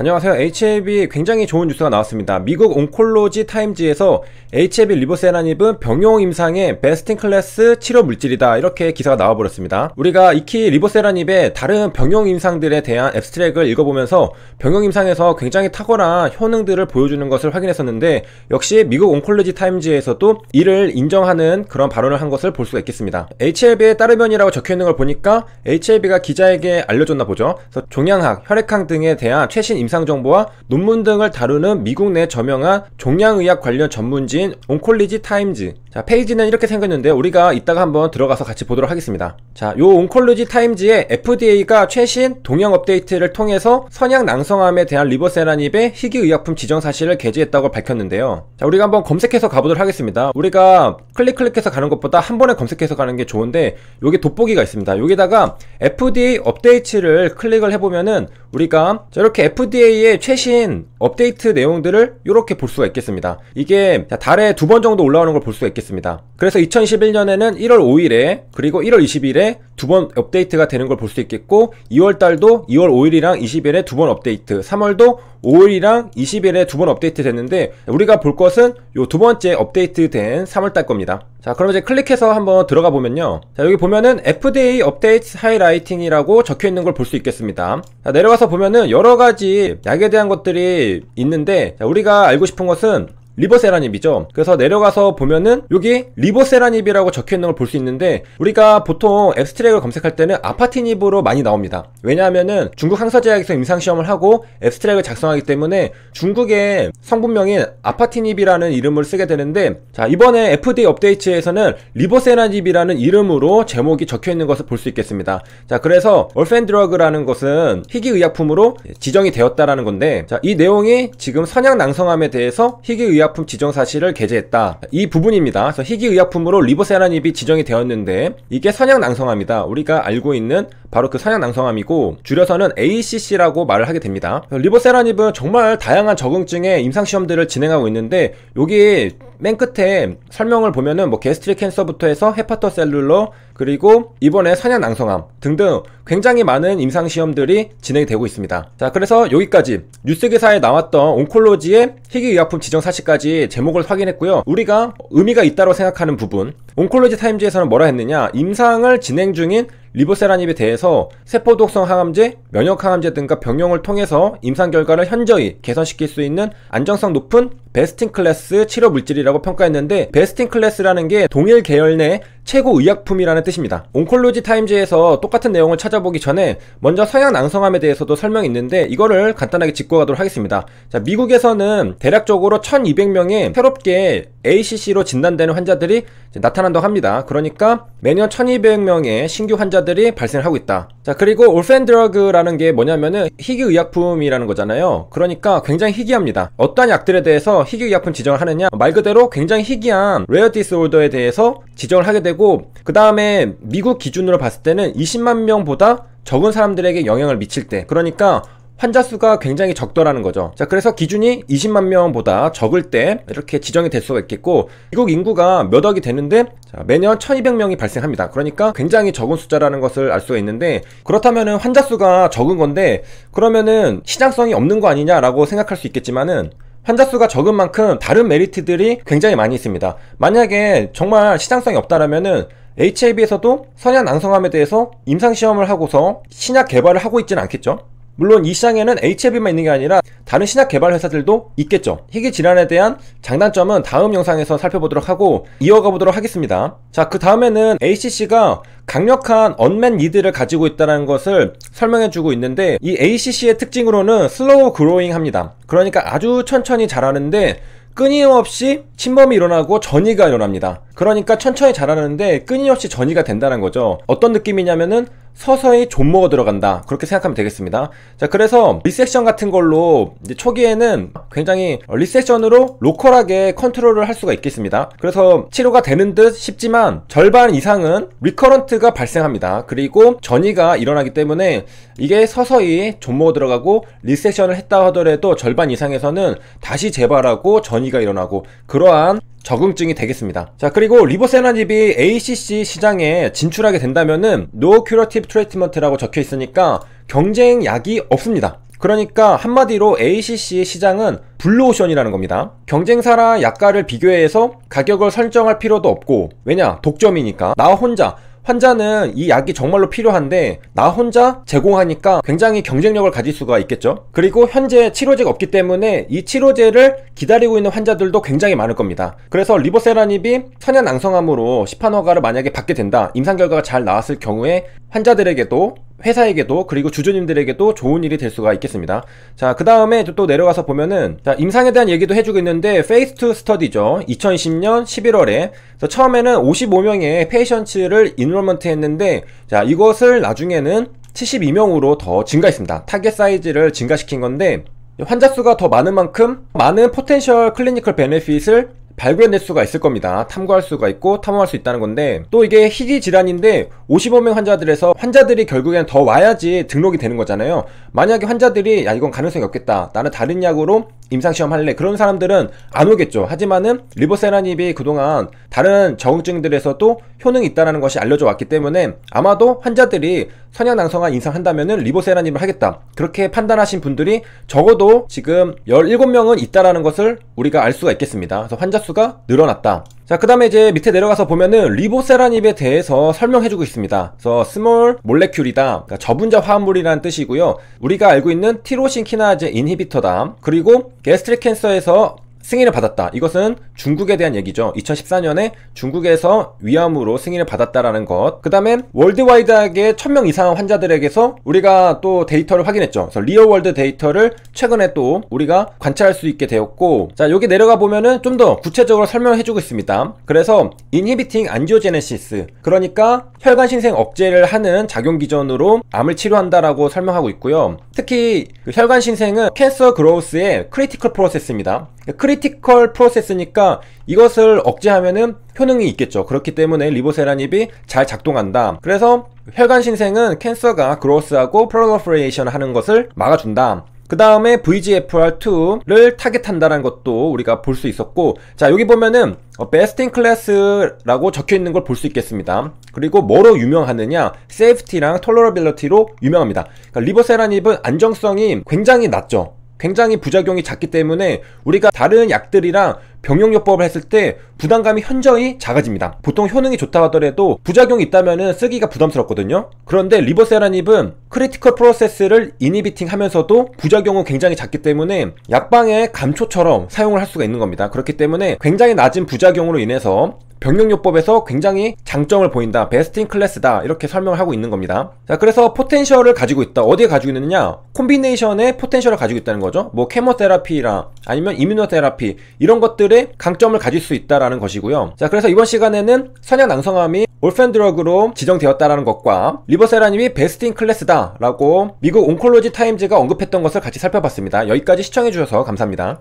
안녕하세요. HLB 굉장히 좋은 뉴스가 나왔습니다. 미국 온콜로지 타임즈에서 HLB 리보세라닙은 병용 임상의 베스트 인 클래스 치료 물질이다, 이렇게 기사가 나와버렸습니다. 우리가 익히 리보세라닙의 다른 병용 임상들에 대한 앱스트랙을 읽어보면서 병용 임상에서 굉장히 탁월한 효능들을 보여주는 것을 확인했었는데, 역시 미국 온콜로지 타임즈에서도 이를 인정하는 그런 발언을 한 것을 볼 수가 있겠습니다. HLB에 따르면이라고 적혀있는 걸 보니까 HLB가 기자에게 알려줬나 보죠. 그래서 종양학, 혈액학 등에 대한 최신 임상 정보와 논문 등을 다루는 미국 내 저명한 종양의학 관련 전문지인 온콜로지 타임즈. 자, 페이지는 이렇게 생겼는데 우리가 이따가 한번 들어가서 같이 보도록 하겠습니다. 자, 요 온콜로지 타임즈에 FDA가 최신 동향 업데이트를 통해서 선약 낭성암에 대한 리보세라닙의 희귀의약품 지정 사실을 게재했다고 밝혔는데요. 자, 우리가 한번 검색해서 가보도록 하겠습니다. 우리가 클릭해서 가는 것보다 한 번에 검색해서 가는 게 좋은데, 여기 돋보기가 있습니다. 여기다가 FDA 업데이트를 클릭을 해보면은 우리가 이렇게 FDA의 최신 업데이트 내용들을 이렇게 볼 수가 있겠습니다. 이게 달에 2번 정도 올라오는 걸 볼 수가 있겠습니다. 그래서 2021년에는 1월 5일에 그리고 1월 20일에 2번 업데이트가 되는 걸 볼 수 있겠고, 2월달도 2월 5일이랑 20일에 2번 업데이트, 3월도 5일이랑 20일에 2번 업데이트 됐는데, 우리가 볼 것은 요 2번째 업데이트 된 3월달 겁니다. 자, 그럼 이제 클릭해서 한번 들어가 보면요. 자, 여기 보면은 FDA 업데이트 하이라이팅이라고 적혀 있는 걸 볼 수 있겠습니다. 자, 내려가서 보면은 여러 가지 약에 대한 것들이 있는데, 자, 우리가 알고 싶은 것은 리보세라닙이죠. 그래서 내려가서 보면은 여기 리보세라닙이라고 적혀있는 걸 볼 수 있는데, 우리가 보통 앱스트랙을 검색할 때는 아파티닙으로 많이 나옵니다. 왜냐하면은 중국 항서제약에서 임상시험을 하고 앱스트랙을 작성하기 때문에 중국의 성분명인 아파티닙이라는 이름을 쓰게 되는데, 자, 이번에 FDA 업데이트에서는 리보세라닙이라는 이름으로 제목이 적혀있는 것을 볼 수 있겠습니다. 자, 그래서 얼펜 드러그라는 것은 희귀의약품으로 지정이 되었다라는 건데, 자, 이 내용이 지금 선약 낭성암에 대해서 희귀의약품 지정 사실을 게재했다, 이 부분입니다. 그래서 희귀의약품으로 리보세라닙이 지정이 되었는데, 이게 선약낭성암이다. 우리가 알고 있는 바로 그 선약낭성암이고, 줄여서는 ACC라고 말을 하게 됩니다. 리보세라닙은 정말 다양한 적응증의 임상시험들을 진행하고 있는데, 여기 맨 끝에 설명을 보면은 뭐 게스트릭 캔서부터 해서 헤파토셀룰러, 그리고 이번에 선약낭성암 등등 굉장히 많은 임상시험들이 진행이 되고 있습니다. 자, 그래서 여기까지 뉴스 기사에 나왔던 온콜로지의 희귀의약품 지정 사실까지 제목을 확인했고요. 우리가 의미가 있다고 생각하는 부분, 온콜로지 타임즈에서는 뭐라 했느냐, 임상을 진행 중인 리보세라닙에 대해서 세포독성 항암제, 면역항암제 등과 병용을 통해서 임상 결과를 현저히 개선시킬 수 있는 안정성 높은 베스트 인 클래스 치료 물질이라고 평가했는데, 베스트 인 클래스라는 게 동일 계열 내 최고 의약품이라는 뜻입니다. 온콜로지 타임즈에서 똑같은 내용을 찾아보기 전에 먼저 선약낭성암에 대해서도 설명이 있는데, 이거를 간단하게 짚고 가도록 하겠습니다. 자, 미국에서는 대략적으로 1200명의 새롭게 ACC로 진단되는 환자들이 나타난다고 합니다. 그러니까 매년 1200명의 신규 환자들이 발생하고 있다. 자, 그리고 올펜 드러그라는 게 뭐냐면은 희귀의약품이라는 거잖아요. 그러니까 굉장히 희귀합니다. 어떠한 약들에 대해서 희귀의약품 지정을 하느냐, 말 그대로 굉장히 희귀한 레어 디스오더에 대해서 지정을 하게 되고, 그 다음에 미국 기준으로 봤을 때는 20만 명보다 적은 사람들에게 영향을 미칠 때, 그러니까 환자 수가 굉장히 적더라는 거죠. 자, 그래서 기준이 20만 명보다 적을 때 이렇게 지정이 될 수가 있겠고, 미국 인구가 몇 억이 되는데, 자, 매년 1200명이 발생합니다. 그러니까 굉장히 적은 숫자라는 것을 알 수가 있는데, 그렇다면은 환자 수가 적은 건데 그러면은 시장성이 없는 거 아니냐라고 생각할 수 있겠지만은, 환자 수가 적은 만큼 다른 메리트들이 굉장히 많이 있습니다. 만약에 정말 시장성이 없다라면은 HLB에서도 선약낭성암에 대해서 임상시험을 하고서 신약 개발을 하고 있지는 않겠죠. 물론 이 시장에는 HLB만 있는 게 아니라 다른 신약 개발 회사들도 있겠죠. 희귀 질환에 대한 장단점은 다음 영상에서 살펴보도록 하고 이어가 보도록 하겠습니다. 자, 그 다음에는 ACC가 강력한 언맨 니드를 가지고 있다는 것을 설명해주고 있는데, 이 ACC의 특징으로는 슬로우 그로잉 합니다. 그러니까 아주 천천히 자라는데 끊임없이 침범이 일어나고 전이가 일어납니다. 그러니까 천천히 자라는데 끊임없이 전이가 된다는 거죠. 어떤 느낌이냐면은 서서히 존모가 들어간다, 그렇게 생각하면 되겠습니다. 자, 그래서 리섹션 같은 걸로 이제 초기에는 굉장히 리섹션으로 로컬하게 컨트롤을 할 수가 있겠습니다. 그래서 치료가 되는 듯 싶지만 절반 이상은 리커런트가 발생합니다. 그리고 전이가 일어나기 때문에 이게 서서히 존모가 들어가고, 리섹션을 했다 하더라도 절반 이상에서는 다시 재발하고 전이가 일어나고, 그러한 적응증이 되겠습니다. 자, 그리고 리보세라닙이 ACC 시장에 진출하게 된다면은 No Curative Treatment라고 적혀 있으니까 경쟁약이 없습니다. 그러니까 한마디로 ACC 시장은 블루오션이라는 겁니다. 경쟁사랑 약가를 비교해서 가격을 설정할 필요도 없고, 왜냐? 독점이니까. 나 혼자, 환자는 이 약이 정말로 필요한데 나 혼자 제공하니까 굉장히 경쟁력을 가질 수가 있겠죠. 그리고 현재 치료제가 없기 때문에 이 치료제를 기다리고 있는 환자들도 굉장히 많을 겁니다. 그래서 리보세라닙이 선약낭성암으로 시판 허가를 만약에 받게 된다, 임상 결과가 잘 나왔을 경우에 환자들에게도 회사에게도 그리고 주주님들에게도 좋은 일이 될 수가 있겠습니다. 자, 그 다음에 또 내려가서 보면은, 자, 임상에 대한 얘기도 해주고 있는데 페이스 2 스터디죠. 2020년 11월에 처음에는 55명의 페이션츠를 인롤먼트 했는데, 자, 이것을 나중에는 72명으로 더 증가했습니다. 타겟 사이즈를 증가시킨 건데, 환자 수가 더 많은 만큼 많은 포텐셜 클리니컬 베네핏을 발견될 수가 있을 겁니다. 탐구할 수가 있고 탐험할 수 있다는 건데, 또 이게 희귀 질환인데 55명 환자들에서 환자들이 결국엔 더 와야지 등록이 되는 거잖아요. 만약에 환자들이 야, 이건 가능성이 없겠다, 나는 다른 약으로 임상시험 할래, 그런 사람들은 안 오겠죠. 하지만은 리보세라닙이 그동안 다른 저응증들에서도 효능이 있다는 것이 알려져 왔기 때문에 아마도 환자들이 선약낭성암 임상한다면은 리보세라닙을 하겠다, 그렇게 판단하신 분들이 적어도 지금 17명은 있다라는 것을 우리가 알 수가 있겠습니다. 그래서 환자 수가 늘어났다. 자, 그 다음에 이제 밑에 내려가서 보면은 리보세라닙에 대해서 설명해주고 있습니다. 그래서 스몰 몰레큘이다, 그러니까 저분자 화합물이라는 뜻이고요. 우리가 알고 있는 티로신 키나제 인히비터다. 그리고 게스트릭 캔서에서 승인을 받았다. 이것은 중국에 대한 얘기죠. 2014년에 중국에서 위암으로 승인을 받았다라는 것. 그 다음에 월드와이드하게 1000명 이상 환자들에게서 우리가 또 데이터를 확인했죠. 그래서 리얼월드 데이터를 최근에 또 우리가 관찰할 수 있게 되었고, 자, 여기 내려가 보면은 좀 더 구체적으로 설명해주고 있습니다. 그래서 인히비팅 안지오제네시스, 그러니까 혈관 신생 억제를 하는 작용 기전으로 암을 치료한다라고 설명하고 있고요. 특히 그 혈관 신생은 캔서 그로우스의 크리티컬 프로세스입니다. 크리티컬 프로세스니까 이것을 억제하면은 효능이 있겠죠. 그렇기 때문에 리보세라닙이 잘 작동한다. 그래서 혈관 신생은 캔서가 그로스하고 프롤리퍼레이션 하는 것을 막아준다. 그 다음에 VEGFR2를 타겟한다는 것도 우리가 볼 수 있었고, 자, 여기 보면은 베스트 인 클래스라고 적혀있는 걸 볼 수 있겠습니다. 그리고 뭐로 유명하느냐, 세이프티랑 톨러러빌리티로 유명합니다. 그러니까 리보세라닙은 안정성이 굉장히 낮죠. 굉장히 부작용이 작기 때문에 우리가 다른 약들이랑 병용요법을 했을 때 부담감이 현저히 작아집니다. 보통 효능이 좋다 하더라도 부작용이 있다면 쓰기가 부담스럽거든요. 그런데 리보세라닙은 크리티컬 프로세스를 이니비팅 하면서도 부작용은 굉장히 작기 때문에 약방의 감초처럼 사용을 할 수가 있는 겁니다. 그렇기 때문에 굉장히 낮은 부작용으로 인해서 병용요법에서 굉장히 장점을 보인다, 베스트 인 클래스다, 이렇게 설명을 하고 있는 겁니다. 자, 그래서 포텐셜을 가지고 있다. 어디에 가지고 있느냐, 콤비네이션의 포텐셜을 가지고 있다는 거죠. 뭐 케모테라피랑 아니면 이뮤노테라피, 이런 것들의 강점을 가질 수 있다라는 것이고요. 자, 그래서 이번 시간에는 선약낭성암이 올펜 드러그로 지정되었다라는 것과 리보세라닙이 베스트 인 클래스다 라고 미국 온콜로지 타임즈가 언급했던 것을 같이 살펴봤습니다. 여기까지 시청해주셔서 감사합니다.